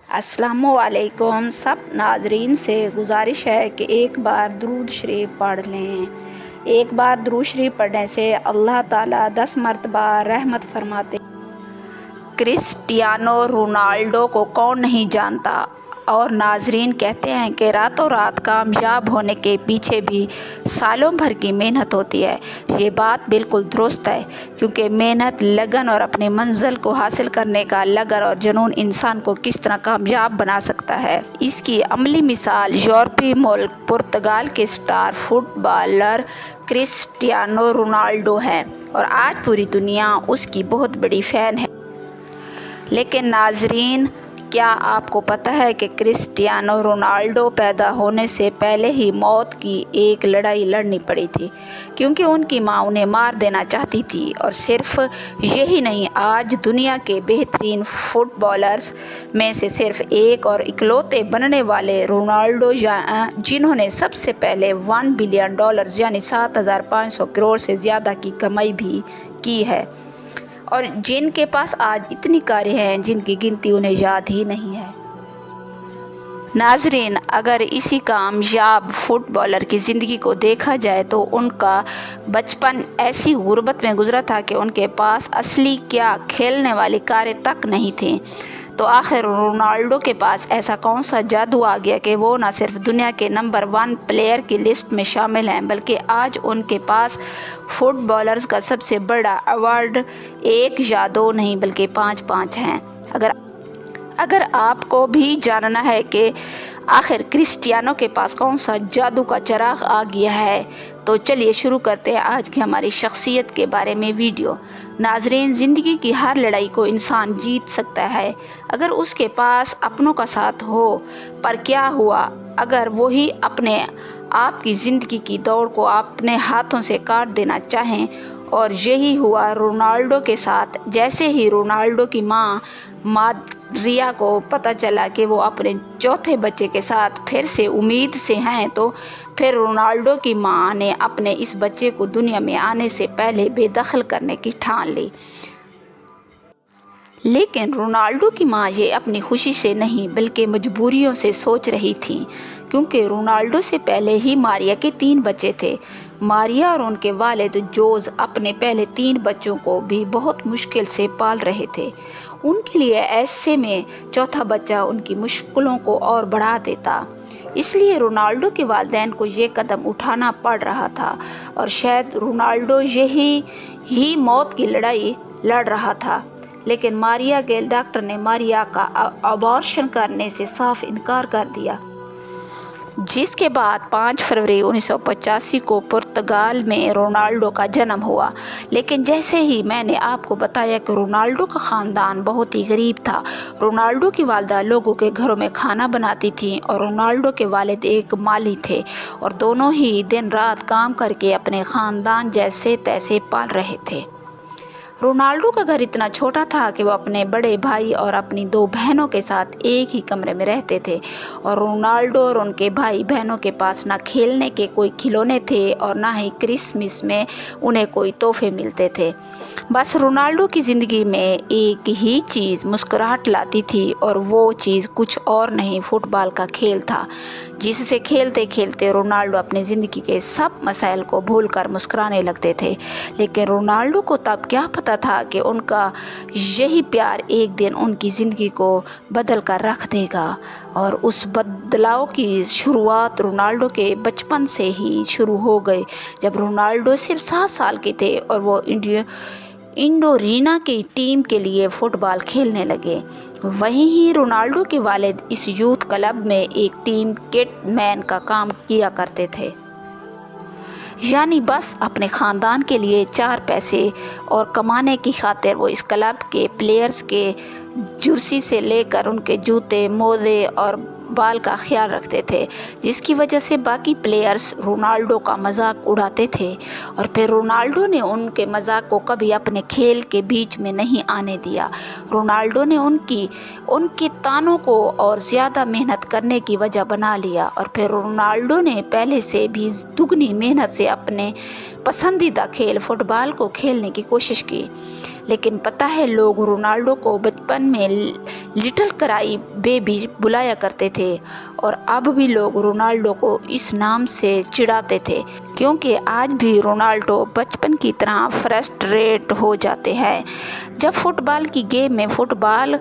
अस्सलामुअलैकुम। सब नाजरीन से गुजारिश है कि एक बार दुरूद शरीफ पढ़ लें। एक बार दुरूद शरीफ पढ़ने से अल्लाह ताला 10 मरतबा रहमत फरमाते। क्रिस्टियानो रोनाल्डो को कौन नहीं जानता, और नाजरीन कहते हैं कि रातों रात कामयाब होने के पीछे भी सालों भर की मेहनत होती है। ये बात बिल्कुल दुरुस्त है, क्योंकि मेहनत, लगन और अपनी मंजिल को हासिल करने का लगन और जुनून इंसान को किस तरह कामयाब बना सकता है, इसकी अमली मिसाल यूरोपीय मुल्क पुर्तगाल के स्टार फुटबॉलर क्रिस्टियानो रोनाल्डो है, और आज पूरी दुनिया उसकी बहुत बड़ी फ़ैन है। लेकिन नाजरीन, क्या आपको पता है कि क्रिस्टियानो रोनाल्डो पैदा होने से पहले ही मौत की एक लड़ाई लड़नी पड़ी थी, क्योंकि उनकी मां उन्हें मार देना चाहती थी। और सिर्फ यही नहीं, आज दुनिया के बेहतरीन फुटबॉलर्स में से सिर्फ एक और इकलौते बनने वाले रोनाल्डो, जिन्होंने सबसे पहले $1 बिलियन यानी 7,500 करोड़ से ज़्यादा की कमाई भी की है, और जिनके पास आज इतनी कारें हैं जिनकी गिनती उन्हें याद ही नहीं है। नाजरीन, अगर इसी कामयाब फुटबॉलर की ज़िंदगी को देखा जाए तो उनका बचपन ऐसी गुर्बत में गुजरा था कि उनके पास असली क्या खेलने वाली कारें तक नहीं थीं। तो आखिर रोनाल्डो के पास ऐसा कौन सा जादू आ गया कि वो न सिर्फ दुनिया के नंबर 1 प्लेयर की लिस्ट में शामिल हैं, बल्कि आज उनके पास फुटबॉलर्स का सबसे बड़ा अवार्ड 1 या 2 नहीं बल्कि 5 हैं। अगर आपको भी जानना है कि आखिर क्रिस्टियानो के पास कौन सा जादू का चिराग आ गया है, तो चलिए शुरू करते हैं आज की हमारी शख्सियत के बारे में वीडियो। नाजरीन, ज़िंदगी की हर लड़ाई को इंसान जीत सकता है अगर उसके पास अपनों का साथ हो। पर क्या हुआ अगर वही अपने आप की ज़िंदगी की दौड़ को अपने हाथों से काट देना चाहें? और यही हुआ रोनाल्डो के साथ। जैसे ही रोनाल्डो की मां मारिया को पता चला कि वो अपने चौथे बच्चे के साथ फिर से उम्मीद से हैं, तो फिर रोनाल्डो की मां ने अपने इस बच्चे को दुनिया में आने से पहले बेदखल करने की ठान ली। लेकिन रोनाल्डो की मां ये अपनी खुशी से नहीं बल्कि मजबूरियों से सोच रही थी, क्योंकि रोनाल्डो से पहले ही मारिया के 3 बच्चे थे। मारिया और उनके वालिद जोज अपने पहले 3 बच्चों को भी बहुत मुश्किल से पाल रहे थे। उनके लिए ऐसे में चौथा बच्चा उनकी मुश्किलों को और बढ़ा देता। इसलिए रोनाल्डो के वालिदैन को ये कदम उठाना पड़ रहा था, और शायद रोनाल्डो यही ही मौत की लड़ाई लड़ रहा था। लेकिन मारिया के डॉक्टर ने मारिया का अबॉर्शन करने से साफ इनकार कर दिया, जिसके बाद 5 फरवरी 1985 को पुर्तगाल में रोनाल्डो का जन्म हुआ। लेकिन जैसे ही मैंने आपको बताया कि रोनाल्डो का ख़ानदान बहुत ही गरीब था। रोनाल्डो की वालिदा लोगों के घरों में खाना बनाती थीं, और रोनाल्डो के वालिद एक माली थे, और दोनों ही दिन रात काम करके अपने ख़ानदान जैसे तैसे पाल रहे थे। रोनाल्डो का घर इतना छोटा था कि वो अपने बड़े भाई और अपनी 2 बहनों के साथ एक ही कमरे में रहते थे, और रोनाल्डो और उनके भाई बहनों के पास ना खेलने के कोई खिलौने थे और ना ही क्रिसमस में उन्हें कोई तोहफे मिलते थे। बस रोनाल्डो की ज़िंदगी में एक ही चीज़ मुस्कुराहट लाती थी, और वो चीज़ कुछ और नहीं, फुटबॉल का खेल था, जिससे खेलते खेलते रोनाल्डो अपनी ज़िंदगी के सब मसाइल को भूलकर मुस्कुराने लगते थे। लेकिन रोनाल्डो को तब क्या पता था कि उनका यही प्यार एक दिन उनकी ज़िंदगी को बदल कर रख देगा। और उस बदलाव की शुरुआत रोनाल्डो के बचपन से ही शुरू हो गई, जब रोनाल्डो सिर्फ 7 साल के थे और वो इंडोरीना की टीम के लिए फुटबॉल खेलने लगे। वहीं ही रोनाल्डो के वालिद इस यूथ क्लब में एक टीम किटमैन का काम किया करते थे, यानी बस अपने ख़ानदान के लिए 4 पैसे और कमाने की खातिर वो इस क्लब के प्लेयर्स के जर्सी से लेकर उनके जूते, मोजे और बाल का ख्याल रखते थे, जिसकी वजह से बाकी प्लेयर्स रोनाल्डो का मजाक उड़ाते थे। और फिर रोनाल्डो ने उनके मजाक को कभी अपने खेल के बीच में नहीं आने दिया। रोनाल्डो ने उनके तानों को और ज़्यादा मेहनत करने की वजह बना लिया, और फिर रोनाल्डो ने पहले से भी दुगनी मेहनत से अपने पसंदीदा खेल फुटबॉल को खेलने की कोशिश की। لیکن پتہ ہے لوگ رونالڈو کو بچپن میں لٹل کرائی بیبی بلایا کرتے تھے، اور اب بھی لوگ رونالڈو کو اس نام سے چڑھاتے تھے، کیونکہ آج بھی رونالڈو بچپن کی طرح فرسٹریٹ ہو جاتے ہیں جب فٹ بال کی گیم میں فٹ بال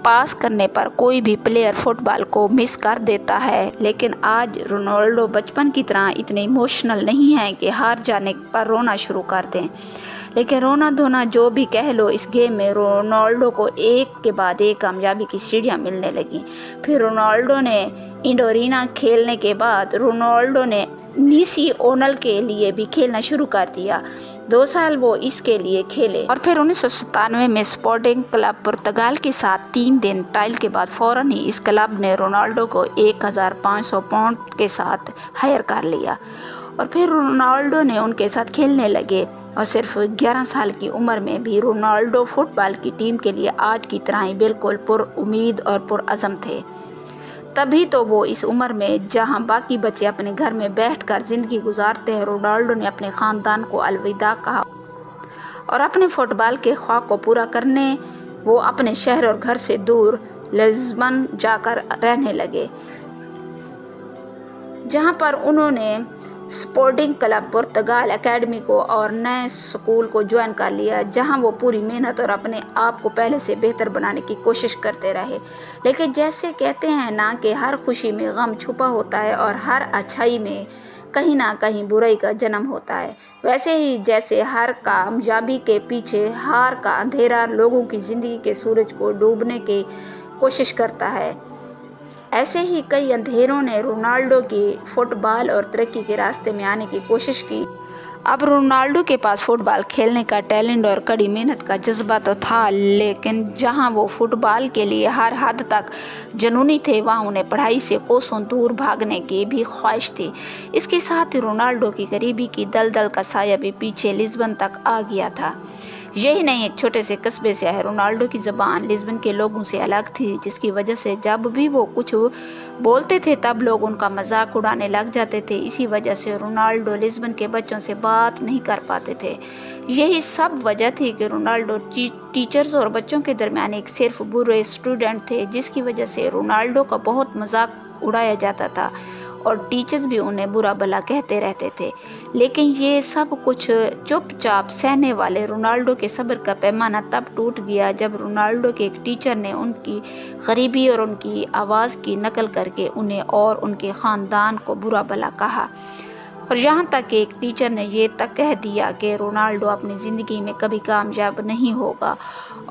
پاس کرنے پر کوئی بھی پلیئر فٹ بال کو مس کر دیتا ہے۔ لیکن آج رونالڈو بچپن کی طرح اتنے ایموشنل نہیں ہیں کہ ہار جانے پر رونا شروع کر دیں، لیکن رونا دھونا جو بھی کہہ لو، اس گیم میں رونالڈو کو ایک کے بعد ایک کامیابی کی سیڑھیاں ملنے لگیں۔ پھر رونالڈو نے انڈورینا کھیلنے کے بعد رونالڈو نے نیسیونل کے لیے بھی کھیلنا شروع کر دیا۔ 2 سال وہ اس کے لیے کھیلے اور پھر 1997 میں اسپورٹنگ کلب پرتگال کے ساتھ 3 دن ٹرائل کے بعد فوراً ہی اس کلب نے رونالڈو کو 1500 پاؤنڈ کے ساتھ ہائر کر لیا، اور پھر رونالڈو نے ان کے ساتھ کھیلنے لگے، اور صرف 11 سال کی عمر میں بھی رونالڈو فٹ بال کی ٹیم کے لیے آج کی طرح ہی بالکل پر امید اور پرعزم تھے۔ تبھی تو وہ اس عمر میں جہاں باقی بچے اپنے گھر میں بیٹھ کر زندگی گزارتے ہیں، رونالڈو نے اپنے خاندان کو الوداع کہا اور اپنے فٹ بال کے خواہاں کو پورا کرنے وہ اپنے شہر اور گھر سے دور لزبن جا کر رہنے لگے، جہاں پر انہوں نے اسپورٹنگ کلب پرتگال اکیڈمی کو اور نئے اسکول کو جوائن کر لیا، جہاں وہ پوری محنت اور اپنے آپ کو پہلے سے بہتر بنانے کی کوشش کرتے رہے۔ لیکن جیسے کہتے ہیں نا کہ ہر خوشی میں غم چھپا ہوتا ہے اور ہر اچھائی میں کہیں نہ کہیں برائی کا جنم ہوتا ہے، ویسے ہی جیسے ہر کامیابی کے پیچھے ہار کا اندھیرا لوگوں کی زندگی کے سورج کو ڈوبنے کی کوشش کرتا ہے، ایسے ہی کئی اندھیروں نے رونالڈو کی فٹ بال اور ترقی کے راستے میں آنے کی کوشش کی۔ اب رونالڈو کے پاس فٹ بال کھیلنے کا ٹیلنٹ اور کڑی محنت کا جذبہ تو تھا، لیکن جہاں وہ فٹ بال کے لیے ہر حد تک جنونی تھے، وہاں انہیں پڑھائی سے کوسوں دور بھاگنے کی بھی خواہش تھی۔ اس کے ساتھ ہی رونالڈو کی غریبی کی دلدل کا سایہ بھی پیچھے لزبن تک آ گیا تھا۔ یہی نہیں، ایک چھوٹے سے قصبے سے آئے رونالڈو کی زبان لزبن کے لوگوں سے الگ تھی، جس کی وجہ سے جب بھی وہ کچھ بولتے تھے تب لوگ ان کا مذاق اڑانے لگ جاتے تھے۔ اسی وجہ سے رونالڈو لزبن کے بچوں سے بات نہیں کر پاتے تھے۔ یہی سب وجہ تھی کہ رونالڈو ٹیچرز اور بچوں کے درمیان ایک صرف برے اسٹوڈنٹ تھے، جس کی وجہ سے رونالڈو کا بہت مذاق اڑایا جاتا تھا اور ٹیچرز بھی انہیں برا بھلا کہتے رہتے تھے۔ لیکن یہ سب کچھ چپ چاپ سہنے والے رونالڈو کے صبر کا پیمانہ تب ٹوٹ گیا جب رونالڈو کے ایک ٹیچر نے ان کی غریبی اور ان کی آواز کی نقل کر کے انہیں اور ان کے خاندان کو برا بھلا کہا، اور یہاں تک کہ ایک ٹیچر نے یہ تک کہہ دیا کہ رونالڈو اپنی زندگی میں کبھی کامیاب نہیں ہوگا،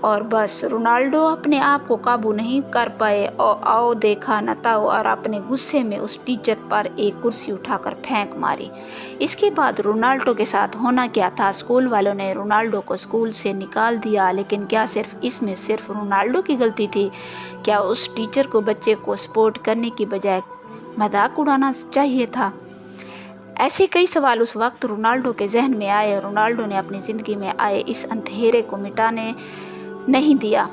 اور بس رونالڈو اپنے آپ کو قابو نہیں کر پائے، آؤ دیکھا نہ تاؤ، اور اپنے غصے میں اس ٹیچر پر ایک کرسی اٹھا کر پھینک ماری۔ اس کے بعد رونالڈو کے ساتھ ہونا کیا تھا؟ اسکول والوں نے رونالڈو کو اسکول سے نکال دیا، لیکن کیا صرف اس میں صرف رونالڈو کی غلطی تھی؟ کیا اس ٹیچر کو بچے کو سپورٹ کرنے کی بجائے مذاق اڑانا چاہیے تھا؟ ایسے کئی سوال اس وقت رونالڈو کے ذہن میں آئے، اور رونالڈو نے اپنی زندگی میں آئے اس اندھیرے کو مٹانے نہیں دیا۔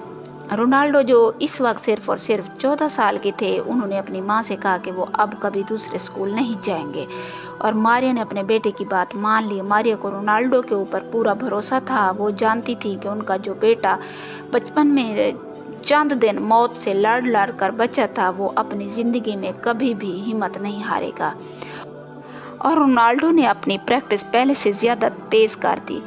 رونالڈو جو اس وقت صرف اور صرف 14 سال کے تھے، انہوں نے اپنی ماں سے کہا کہ وہ اب کبھی دوسرے اسکول نہیں جائیں گے، اور ماریا نے اپنے بیٹے کی بات مان لی۔ ماریا کو رونالڈو کے اوپر پورا بھروسہ تھا، وہ جانتی تھی کہ ان کا جو بیٹا بچپن میں چند دن موت سے لڑ کر بچا تھا، وہ اپنی زندگی میں کبھی بھی ہمت نہیں ہارے گا، اور رونالڈو نے اپنی پریکٹس پہلے سے زیادہ تیز کر دی۔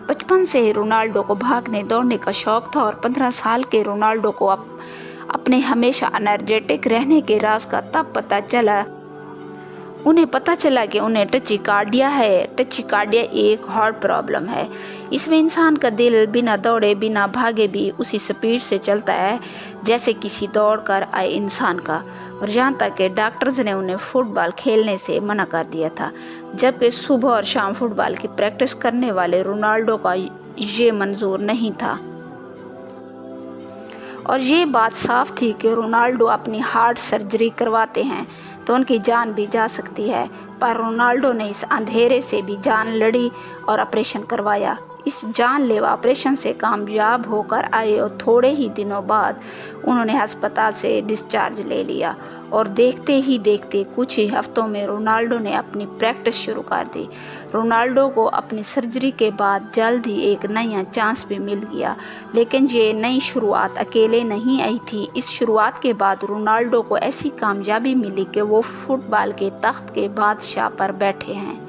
بچپن سے ہی رونالڈو کو بھاگنے دوڑنے کا شوق تھا، اور 15 سال کے رونالڈو کو اپنے ہمیشہ انرجیٹک رہنے کے راز کا تب پتہ چلا۔ انہیں پتہ چلا کہ انہیں ٹچیکارڈیا ہے۔ ٹچیکارڈیا ایک ہارٹ پرابلم ہے۔ اس میں انسان کا دل بنا دوڑے بنا بھاگے بھی اسی سپیڈ سے چلتا ہے جیسے کسی دوڑ کر آئے انسان کا، اور یہاں تک کہ ڈاکٹرز نے انہیں فٹ بال کھیلنے سے منع کر دیا تھا، جبکہ صبح اور شام فٹ بال کی پریکٹس کرنے والے رونالڈو کا یہ منظور نہیں تھا۔ اور یہ بات صاف تھی کہ رونالڈو اپنی ہارٹ سرجری کرواتے ہیں تو ان کی جان بھی جا سکتی ہے، پر رونالڈو نے اس اندھیرے سے بھی جان لڑی اور آپریشن کروایا۔ इस जानलेवा ऑपरेशन से कामयाब होकर आए और थोड़े ही दिनों बाद उन्होंने अस्पताल से डिस्चार्ज ले लिया और देखते ही देखते कुछ ही हफ्तों में रोनाल्डो ने अपनी प्रैक्टिस शुरू कर दी। रोनाल्डो को अपनी सर्जरी के बाद जल्द ही एक नया चांस भी मिल गया, लेकिन ये नई शुरुआत अकेले नहीं आई थी। इस शुरुआत के बाद रोनाल्डो को ऐसी कामयाबी मिली कि वो फुटबॉल के तख्त के बादशाह पर बैठे हैं।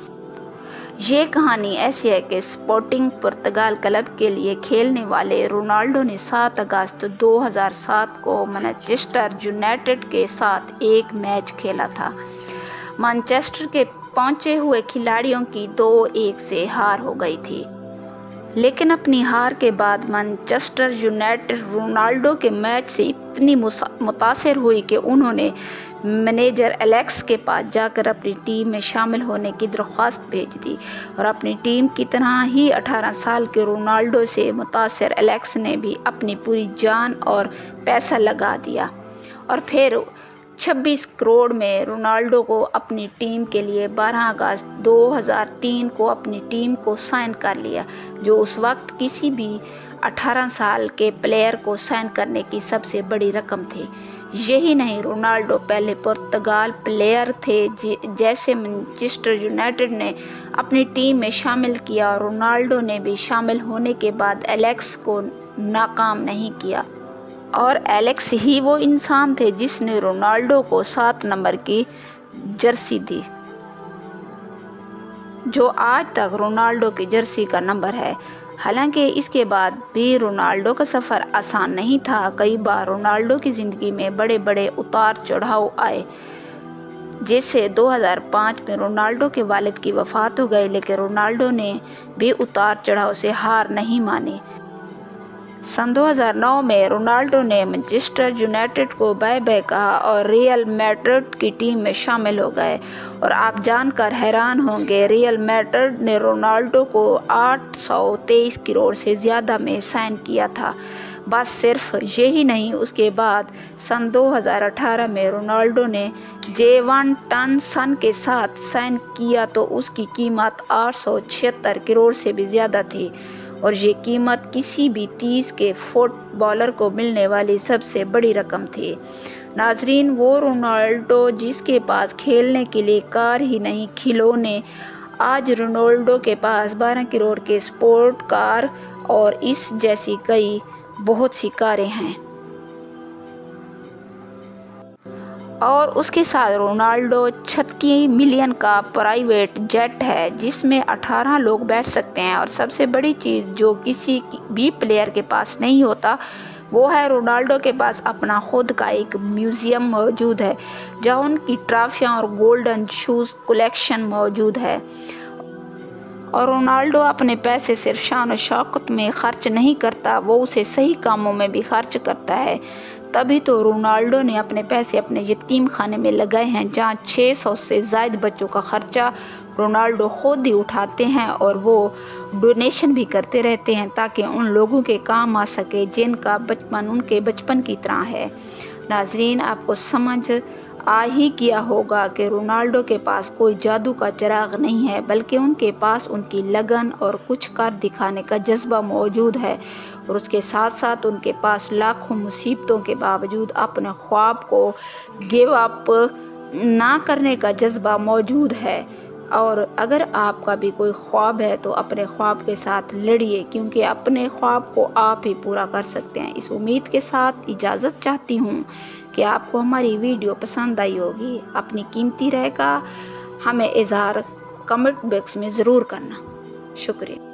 ये कहानी ऐसी है कि स्पोर्टिंग पुर्तगाल क्लब के लिए खेलने वाले रोनाल्डो ने 7 अगस्त 2007 को मैनचेस्टर यूनाइटेड के साथ एक मैच खेला था। मैनचेस्टर के पहुंचे हुए खिलाड़ियों की 2-1 से हार हो गई थी, लेकिन अपनी हार के बाद मैनचेस्टर यूनाइटेड रोनाल्डो के मैच से इतनी मुतासिर हुई कि उन्होंने मैनेजर एलेक्स के पास जाकर अपनी टीम में शामिल होने की दरख्वास्त भेज दी और अपनी टीम की तरह ही 18 साल के रोनाल्डो से मुतासिर एलेक्स ने भी अपनी पूरी जान और पैसा लगा दिया और फिर 26 करोड़ में रोनाल्डो को अपनी टीम के लिए 12 अगस्त 2003 को अपनी टीम को साइन कर लिया, जो उस वक्त किसी भी 18 साल के प्लेयर को साइन करने की सबसे बड़ी रकम थी। यही नहीं, रोनाल्डो पहले पुर्तगाल प्लेयर थे जैसे मैनचेस्टर यूनाइटेड ने अपनी टीम में शामिल किया और रोनाल्डो ने भी शामिल होने के बाद एलेक्स को नाकाम नहीं किया और एलेक्स ही वो इंसान थे जिसने रोनाल्डो को 7 नंबर की जर्सी दी, जो आज तक रोनाल्डो की जर्सी का नंबर है। हालांकि इसके बाद भी रोनाल्डो का सफ़र आसान नहीं था। कई बार रोनाल्डो की ज़िंदगी में बड़े बड़े उतार चढ़ाव आए, जैसे 2005 में रोनाल्डो के वालिद की वफ़ात हो गई, लेकिन रोनाल्डो ने भी उतार चढ़ाव से हार नहीं मानी। सन 2009 में रोनाल्डो ने मैनचेस्टर यूनाइटेड को बाय बाय कहा और रियल मैड्रिड की टीम में शामिल हो गए। और आप जानकर हैरान होंगे, रियल मैड्रिड ने रोनाल्डो को 823 करोड़ से ज़्यादा में साइन किया था। बस सिर्फ यही नहीं, उसके बाद सन 2018 में रोनाल्डो ने जेवन टॉनसन के साथ साइन किया तो उसकी कीमत 876 करोड़ से भी ज़्यादा थी और ये कीमत किसी भी 30 के फुटबॉलर को मिलने वाली सबसे बड़ी रकम थी। नाजरीन, वो रोनाल्डो जिसके पास खेलने के लिए कार ही नहीं खिलौने, आज रोनाल्डो के पास 12 करोड़ के स्पोर्ट कार और इस जैसी कई बहुत सी कारें हैं। और उसके साथ रोनाल्डो 36 मिलियन का प्राइवेट जेट है जिसमें 18 लोग बैठ सकते हैं। और सबसे बड़ी चीज़ जो किसी भी प्लेयर के पास नहीं होता वो है रोनाल्डो के पास अपना खुद का एक म्यूज़ियम मौजूद है जहाँ उनकी ट्रॉफियाँ और गोल्डन शूज़ कलेक्शन मौजूद है। और रोनाल्डो अपने पैसे सिर्फ शान और शौकत में खर्च नहीं करता, वो उसे सही कामों में भी खर्च करता है। तभी तो रोनाल्डो ने अपने पैसे अपने यतीम खाने में लगाए हैं जहाँ 600 से ज़ायद बच्चों का खर्चा रोनाल्डो खुद ही उठाते हैं और वो डोनेशन भी करते रहते हैं ताकि उन लोगों के काम आ सके जिनका बचपन उनके बचपन की तरह है। नाजरीन, आपको समझ आ ही किया होगा कि रोनाल्डो के पास कोई जादू का चिराग नहीं है, बल्कि उनके पास उनकी लगन और कुछ कर दिखाने का जज्बा मौजूद है और उसके साथ साथ उनके पास लाखों मुसीबतों के बावजूद अपने ख्वाब को गिव अप ना करने का जज्बा मौजूद है। और अगर आपका भी कोई ख्वाब है तो अपने ख्वाब के साथ लड़िए, क्योंकि अपने ख्वाब को आप ही पूरा कर सकते हैं। इस उम्मीद के साथ इजाज़त चाहती हूँ कि आपको हमारी वीडियो पसंद आई होगी। अपनी कीमती राय का हमें इज़हार कमेंट बॉक्स में ज़रूर करना। शुक्रिया।